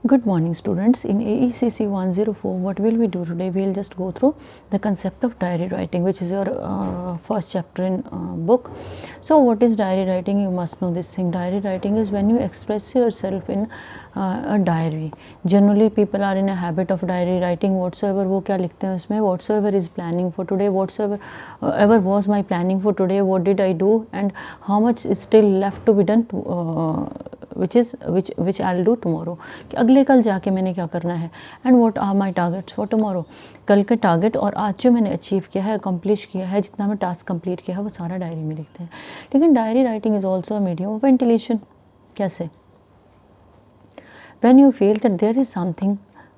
Good morning, students. In AECC 104, what will we do today? We'll just go through the concept of diary writing, which is your first chapter in book. So, what is diary writing? You must know this thing. Diary writing is when you express yourself in a diary. Generally, people are in a habit of diary writing. Whatsoever वो क्या लिखते हैं उसमें, whatsoever is planning for today, whatsoever ever was my planning for today, what did I do, and how much is still left to be done. Which I'll do tomorrow, कि अगले कल जाके मैंने क्या करना है, and what are my targets for tomorrow, कल के टारगेट और आज जो मैंने अचीव किया है, अकम्प्लिश किया है, जितना मैं टास्क कंप्लीट किया है वो सारा डायरी में लिखते हैं. लेकिन diary writing is also a medium of ventilation. कैसे? When you feel that there is something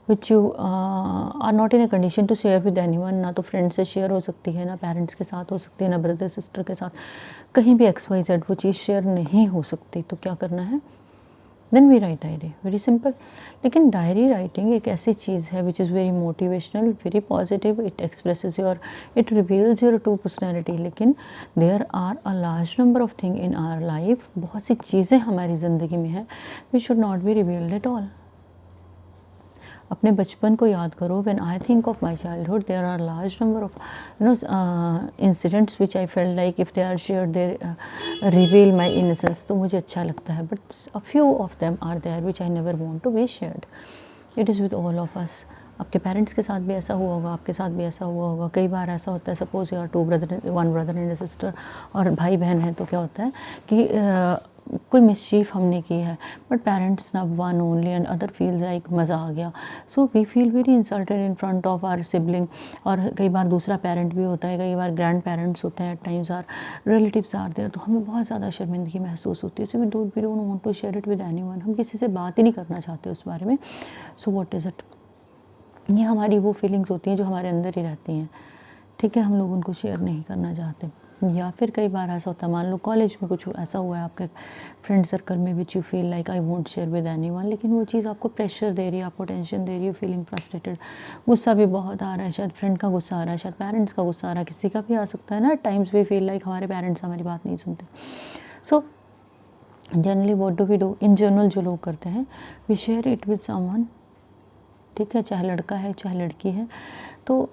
which you are not in a condition to share with anyone, ना तो फ्रेंड से शेयर हो सकती है, ना पेरेंट्स के साथ हो सकती है, ना ब्रदर सिस्टर के साथ, कहीं भी XYZ वो चीज़ शेयर नहीं हो सकती, तो क्या करना है? Then we write diary. Very simple. लेकिन डायरी राइटिंग एक ऐसी चीज़ है which is very motivational, very positive. It expresses your, it reveals your true personality. लेकिन there are a large number of thing in our life. बहुत सी चीज़ें हमारी ज़िंदगी में हैं which should not be revealed at all. अपने बचपन को याद करो. When I think of my childhood there are large number of incidents which I felt like if they are share they reveal my innocence, तो मुझे अच्छा लगता है. But a few of them are there which I never want to be shared. It is with all of us. आपके parents के साथ भी ऐसा हुआ होगा, आपके साथ भी ऐसा हुआ होगा. कई बार ऐसा होता है, suppose you are one brother and sister, और भाई बहन है, तो क्या होता है कि कोई मिसचीफ हमने की है, बट पेरेंट्स ना one only and other feels like मज़ा आ गया. So we feel very insulted in front of our sibling. और कई बार दूसरा पेरेंट भी होता है, कई बार ग्रैंड पेरेंट्स होते हैं, at times are relatives are there, तो हमें बहुत ज़्यादा शर्मिंदगी महसूस होती है. So we don't want to share it with anyone. हम किसी से बात ही नहीं करना चाहते उस बारे में. So what is it? ये हमारी वो फीलिंग्स होती हैं जो हमारे अंदर ही रहती हैं. ठीक है, हम लोग उनको शेयर नहीं करना चाहते. या फिर कई बार ऐसा होता है, मान लो कॉलेज में कुछ ऐसा हुआ है आपके फ्रेंड सर्कल में which you feel like I won't share with anyone, लेकिन वो चीज़ आपको प्रेशर दे रही है, आपको टेंशन दे रही है, फीलिंग फ्रस्ट्रेटेड. गुस्सा भी बहुत आ रहा है, शायद फ्रेंड का गुस्सा आ रहा है, शायद पेरेंट्स का गुस्सा आ रहा है, किसी का भी आ सकता है ना. टाइम्स वी फील लाइक हमारे पेरेंट्स हमारी बात नहीं सुनते. So generally what do we do? In general जो लोग करते हैं, we share it with someone. ठीक है, चाहे लड़का है चाहे लड़की है. तो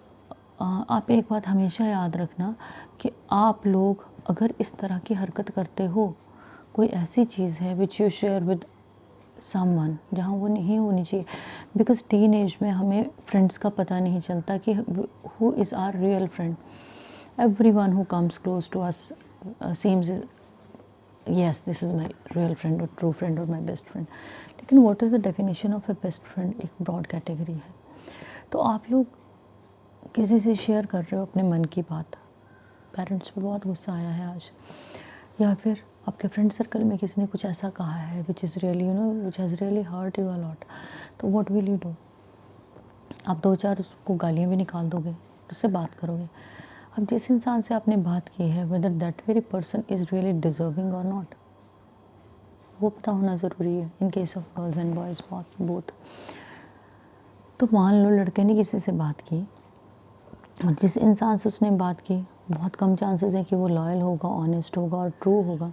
आप एक बात हमेशा याद रखना कि आप लोग अगर इस तरह की हरकत करते हो, कोई ऐसी चीज़ है which you share with someone जहाँ वो नहीं होनी चाहिए. बिकॉज टीन एज में हमें फ्रेंड्स का पता नहीं चलता कि who is our real friend. Every one who comes close to us seems yes this is my real friend or true friend or my best friend. लेकिन what is the definition of a best friend? एक broad category है. तो आप लोग किसी से share कर रहे हो अपने मन की बात, पेरेंट्स पे बहुत गुस्सा आया है आज, या फिर आपके फ्रेंड सर्कल में किसी ने कुछ ऐसा कहा है which is really which has really hurt you a lot. तो व्हाट विल यू डू? आप दो चार उसको गालियाँ भी निकाल दोगे, उससे बात करोगे. अब जिस इंसान से आपने बात की है, whether that very person is really deserving और नॉट, वो पता होना ज़रूरी है in case of girls and boys both. तो मान लो लड़के ने किसी से बात की, और जिस इंसान से उसने बात की बहुत कम चांसेस है कि वो लॉयल होगा, ऑनेस्ट होगा और ट्रू होगा.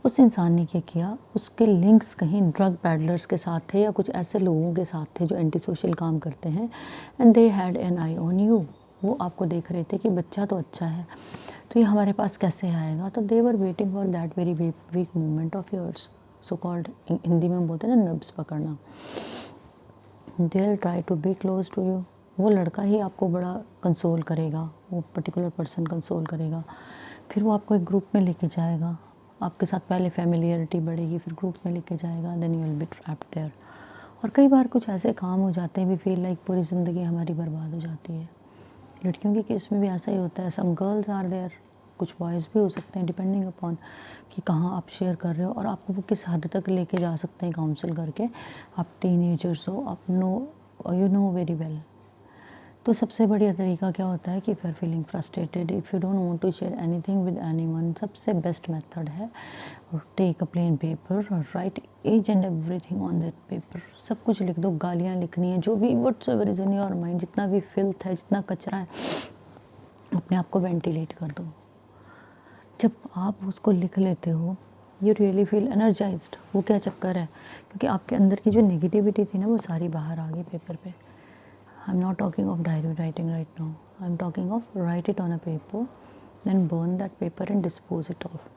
उस इंसान ने क्या किया, उसके लिंक्स कहीं ड्रग पैडलर्स के साथ थे या कुछ ऐसे लोगों के साथ थे जो एंटी सोशल काम करते हैं, and they had an I on you. वो आपको देख रहे थे कि बच्चा तो अच्छा है, तो ये हमारे पास कैसे आएगा. तो they were waiting for that very weak moment of yours. So called Hindi में बोलते हैं ना, नब्स पकड़ना. They will try to be close to you. वो लड़का ही आपको बड़ा कंसोल करेगा, वो पर्टिकुलर पर्सन कंसोल करेगा. फिर वो आपको एक ग्रुप में लेके जाएगा, आपके साथ पहले फैमिलियरिटी बढ़ेगी, फिर ग्रुप में लेके जाएगा, then you will be trapped there. और कई बार कुछ ऐसे काम हो जाते हैं, वी फील लाइक पूरी ज़िंदगी हमारी बर्बाद हो जाती है. लड़कियों के केस में भी ऐसा ही होता है. सम गर्ल्स आर देयर, कुछ बॉयज़ भी हो सकते हैं, डिपेंडिंग अपॉन कि कहाँ आप शेयर कर रहे हो और आपको वो किस हद तक लेके जा सकते हैं काउंसिल करके. आप टीनेजर्स हो, आप यू नो वेरी वेल. तो सबसे बढ़िया तरीका क्या होता है कि if you are feeling frustrated, if you don't want to share anything with anyone, सबसे बेस्ट मेथड है टेक अ प्लेन पेपर और write each and everything on that paper. सब कुछ लिख दो, गालियाँ लिखनी है, जो भी whatsoever is in your mind, जितना भी फिल्थ है, जितना कचरा है, अपने आप को वेंटिलेट कर दो. जब आप उसको लिख लेते हो यू रियली फील एनर्जाइज्ड। वो क्या चक्कर है, क्योंकि आपके अंदर की जो नेगेटिविटी थी ना वो सारी बाहर आ गई पेपर पे। I am not talking of diary writing right now, I am talking of write it on a paper, then burn that paper and dispose it of.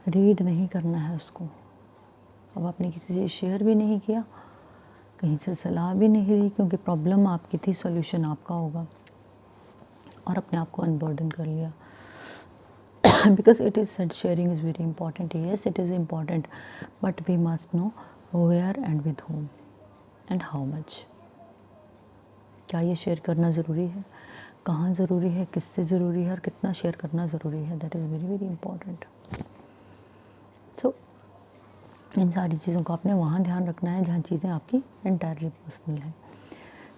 Read नहीं करना है उसको। अब आपने किसी से शेयर भी नहीं किया, कहीं से सलाह भी नहीं ली, क्योंकि प्रॉब्लम आपकी थी, सॉल्यूशन आपका होगा, और अपने आप को अनबर्डन कर लिया। Because it is said sharing is very important. Yes, it is important, but we must know where and with whom and how much. क्या ये शेयर करना ज़रूरी है, कहाँ ज़रूरी है, किससे ज़रूरी है, और कितना शेयर करना ज़रूरी है, that is very very important. So इन सारी चीज़ों को आपने वहाँ ध्यान रखना है जहाँ चीज़ें आपकी एंटायरली पर्सनल है।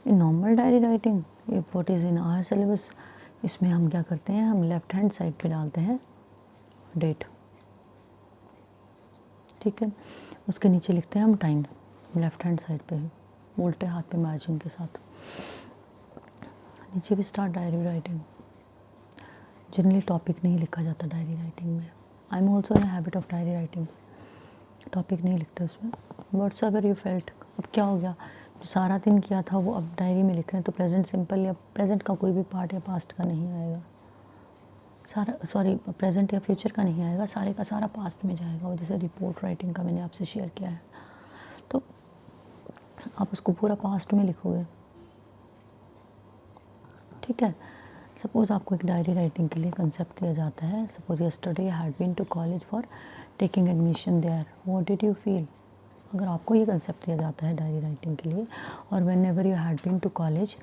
In normal diary writing, what is in our syllabus, इसमें हम क्या करते हैं, हम लेफ़्ट हैंड साइड पे डालते हैं डेट, ठीक है, उसके नीचे लिखते हैं हम टाइम, लेफ़्ट हैंड साइड पे, उल्टे हाथ पे मार्जिन के साथ। नीचे भी start diary writing. Generally topic नहीं लिखा जाता डायरी राइटिंग में। I am also in habit of diary writing. Topic नहीं लिखते उसमें, व्हाट्स एवर यू फेल्ट। अब क्या हो गया, जो सारा दिन किया था वो अब डायरी में लिख रहे हैं, तो प्रेजेंट सिंपल या प्रेजेंट का कोई भी पार्ट या पास्ट का नहीं आएगा, सारा सॉरी प्रेजेंट या फ्यूचर का नहीं आएगा, सारे का सारा पास्ट में जाएगा। वो जैसे रिपोर्ट राइटिंग का मैंने आपसे शेयर किया है, तो आप उसको पूरा पास्ट में लिखोगे, ठीक है। सपोज़ आपको एक डायरी राइटिंग के लिए कंसेप्ट दिया जाता है, suppose yesterday I had been to college for taking admission there, what did you feel. अगर आपको ये कंसेप्ट दिया जाता है डायरी राइटिंग के लिए, और whenever you had been to college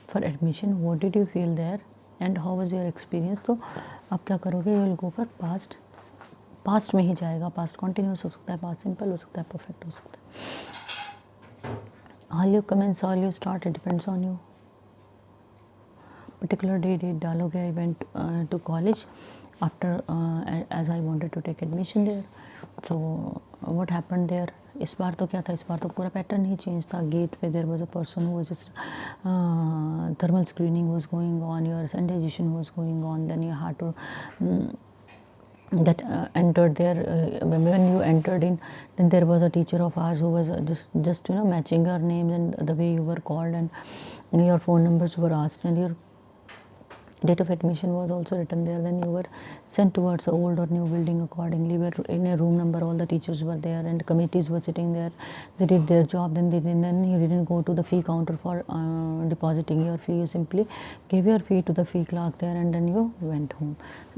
for admission, what did you feel there and how was your experience, तो आप क्या करोगे, you will go for past, past में ही जाएगा। पास्ट कॉन्टिन्यूस हो सकता है, पास्ट सिंपल हो सकता है, परफेक्ट हो सकता है। All you comments, all you start, it depends on you. Particular date डालोगे, I went to college after as I wanted to take admission there, so what happened there. इस बार तो क्या था, इस बार तो पूरा पैटर्न ही चेंज था। गेट पे there was a person who was just thermal screening was going on, your sanitization was going on, then you had to that entered there, when you entered in, then there was a teacher of ours who was just you know matching your names and the way you were called, and your phone numbers were asked, and your date of admission was also written there. Then you were sent towards a old or new building accordingly, where in a room number all the teachers were there and committees were sitting there. They did their job, then you didn't go to the fee counter for depositing your fee. You simply gave your fee to the fee clerk there, and then you went home.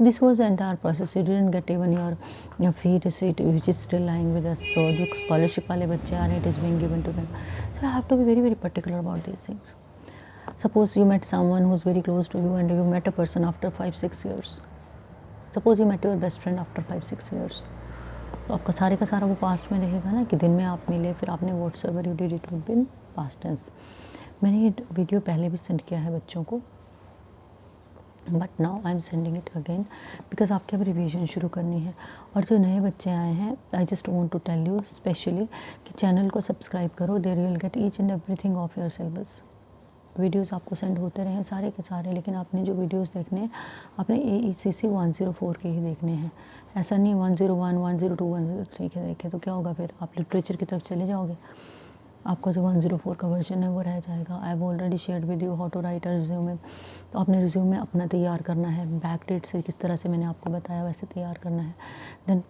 This was the entire process. You didn't get even your fee receipt, which is still lying with us. So जो scholarship वाले बच्चे आ रहे हैं, it is being given to them. So you have to be very very particular about these things. Suppose you met someone who's very close to you, and you met a person after 5-6 years. Suppose you met your best friend after 5-6 years. तो आपका सारे का सारा वो past में रहेगा ना, कि दिन में आप मिले, फिर आपने whatsoever you did it would be in past tense. मैंने ये वीडियो पहले भी सेंड किया है बच्चों को, but now I am sending it again, because आपके अब रिवीजन शुरू करनी है। और जो नए बच्चे आए हैं, I just want to tell you specially कि चैनल को सब्सक्राइब करो, there you will get each and everything of your syllabus. Videos आपको सेंड होते रहे सारे के सारे, लेकिन आपने जो वीडियोस देखने हैं, आपने AECC 104 के ही देखने हैं। ऐसा नहीं 101, 102, 103 के देखे तो क्या होगा, फिर आप लिटरेचर की तरफ चले जाओगे, आपका जो 104 का वर्जन है वो रह जाएगा। I have already shared with you how to write a resume. तो आपने रिज्यूमे अपना तैयार करना है, बैक डेट से किस तरह से मैंने आपको बताया वैसे तैयार करना है। देन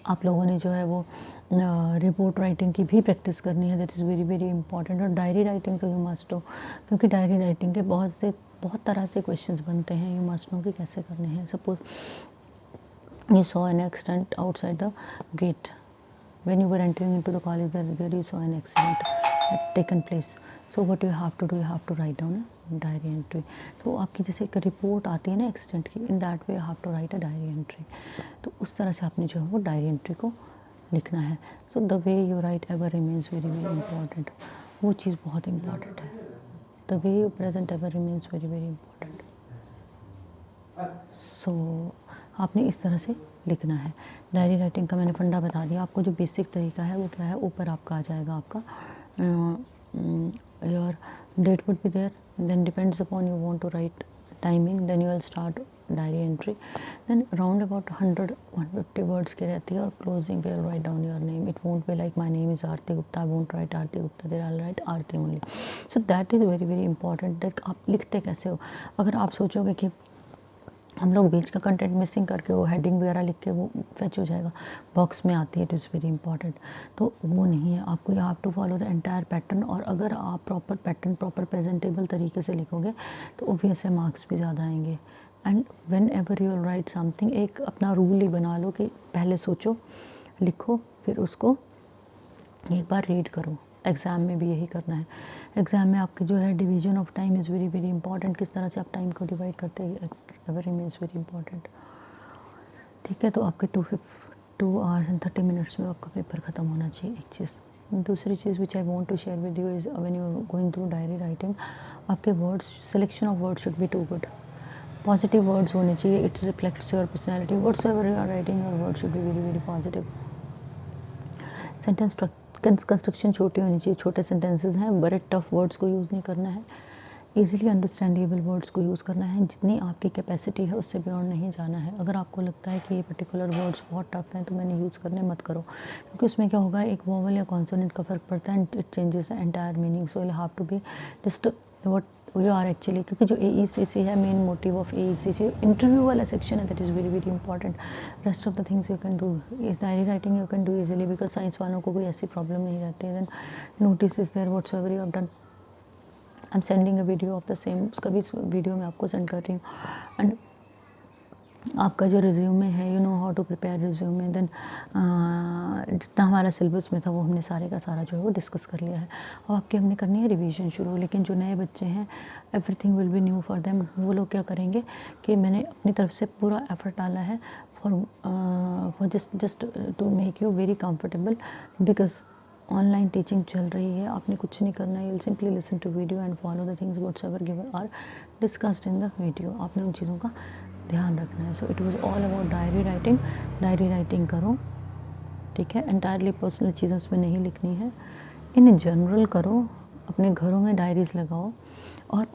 आप लोगों ने जो है वो रिपोर्ट राइटिंग की भी प्रैक्टिस करनी है, that is very very important. और डायरी राइटिंग तो यू मस्ट नो, क्योंकि डायरी राइटिंग के बहुत तरह से क्वेश्चंस बनते हैं, यू मस्ट नो कि कैसे करने हैं। Suppose you saw an accident outside the gate when you were entering into the college, there you saw an accident had taken place, so what you have to do, you have to write down a diary entry. तो आपकी जैसे एक report आती है ना accident की, in that way you have to write a diary entry. तो उस तरह से आपने जो है वो डायरी एंट्री को लिखना है। So the way you write ever remains very very important, वो चीज़ बहुत इंपॉर्टेंट है। The way you present ever remains very very important. So आपने इस तरह से लिखना है। डायरी राइटिंग का मैंने फंडा बता दिया आपको। जो बेसिक तरीका है वो क्या है, ऊपर आपका आ जाएगा आपका your date would be there, then depends upon you want to write timing, then you will start diary entry, then around about 100-150 words की रहती है, और क्लोजिंग पे write down your name. It won't be like my name is Aarti Gupta, I won't write Aarti Gupta, there I write Aarti only. So that is very very important, that आप लिखते कैसे हो. अगर आप सोचोगे कि हम लोग बीच का कंटेंट मिसिंग करके वो हेडिंग वगैरह लिख के वो फेच हो जाएगा, बॉक्स में आती है, इट इज़ वेरी इंपॉर्टेंट, तो वो नहीं है. आपको you have to follow the entire pattern, और अगर आप प्रॉपर पैटर्न, प्रॉपर प्रेजेंटेबल तरीके से लिखोगे तो ऑब्वियस है मार्क्स भी ज़्यादा आएंगे. And when ever you right something, एक अपना रूल ही बना लो कि पहले सोचो, लिखो, फिर उसको एक बार रीड करो. एग्ज़ाम में भी यही करना है. एग्ज़ाम में आपके जो है division of time is very very important, किस तरह से आप टाइम को डिवाइड करते हैं, एवरी मीन्स वेरी इंपॉर्टेंट. ठीक है, तो आपके 2 आवर्स एंड 30 मिनट्स में आपका पेपर ख़त्म होना चाहिए. एक चीज़. दूसरी चीज़ which I want to share with you is when you are going through diary writing, आपके words, selection of words should be too good. Positive words होने चाहिए. It reflects your personality. Whatsoever you are writing, your word should be very very positive. Sentence construction छोटी होनी चाहिए. छोटे sentences हैं, बड़े tough words को यूज़ नहीं करना है. ईजिली अंडरस्टैंडेबल वर्ड्स को यूज़ करना है. जितनी आपकी कैपेसिटी है उससे बियॉन्ड नहीं जाना है. अगर आपको लगता है कि ये पर्टिकुलर वर्ड्स बहुत टफ हैं तो मैंने यूज़ करने मत करो, क्योंकि उसमें क्या होगा, एक वोवल या कॉन्सोनेंट का फ़र्क पड़ता है and it changes the entire meaning. So you have to be just what you are actually, क्योंकि जो AECC है, main motive of AECC interview वाला सेक्शन है, that is very very important. Rest of the things you can do. Diary writing you can do easily, because science वालों को कोई ऐसी problem नहीं रहती है. Then notice is there whatsoever you have done. I am sending a video of the same, उसका भी video मैं आपको सेंड कर रही हूँ. एंड आपका जो रिज्यूमे है, you know how to prepare resume, then जितना हमारा सिलेबस में था वो हमने सारे का सारा जो है वो डिस्कस कर लिया है. अब आपकी हमने करनी है रिवीजन शुरू. लेकिन जो नए बच्चे हैं, everything will be new for them. वो लोग क्या करेंगे कि मैंने अपनी तरफ से पूरा एफर्ट डाला है for just to make you very comfortable, because online teaching चल रही है. आपने कुछ नहीं करना है. You will simply listen to video and follow the things whatsoever given are discussed in the video. आपने उन चीज़ों का ध्यान रखना है. So it was all about diary writing. Diary writing करो, ठीक है. एंटायरली पर्सनल चीज़ें उसमें नहीं लिखनी है. इन जनरल करो, अपने घरों में डायरीज़ लगाओ, और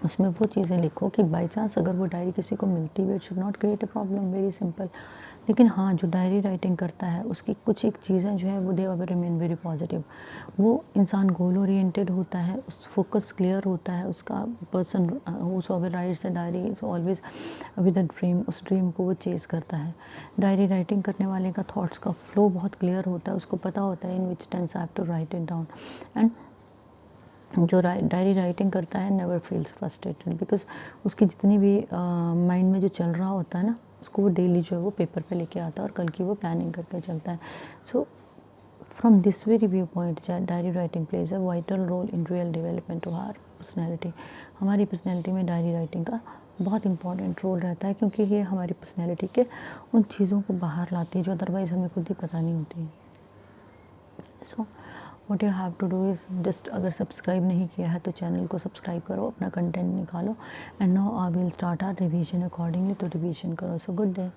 उसमें वो चीज़ें लिखो कि बाई चांस अगर वो डायरी किसी को मिलती है, it should not create a problem, very simple. लेकिन हाँ, जो डायरी राइटिंग करता है उसकी कुछ एक चीज़ें जो है वो they will remain very positive. वो इंसान गोल ओरिएंटेड होता है, उस फोकस क्लियर होता है उसका. Person whosoever rights the diary is always with a dream. उस ड्रीम को वो चेज करता है. डायरी राइटिंग करने वाले का थॉट्स का फ्लो बहुत क्लियर होता है. उसको पता होता है in which tense I have to write it down. And जो डायरी राइटिंग करता है नेवर फील्स फ्रस्ट्रेटेड, बिकॉज उसकी जितनी भी माइंड में जो चल रहा होता है ना, उसको वो डेली जो है वो पेपर पे लेके आता है और कल की वो प्लानिंग करके चलता है. So from this very view point, diary writing plays a vital role in real development of our personality. हमारी पर्सनैलिटी में डायरी राइटिंग का बहुत इंपॉर्टेंट रोल रहता है, क्योंकि ये हमारी पर्सनैलिटी के उन चीज़ों को बाहर लाती है जो अदरवाइज़ हमें खुद ही पता नहीं होती है. So what you have to do is just, अगर सब्सक्राइब नहीं किया है तो चैनल को सब्सक्राइब करो, अपना कंटेंट निकालो. And now I will start our revision accordingly. तो रिवीजन करो. So good day.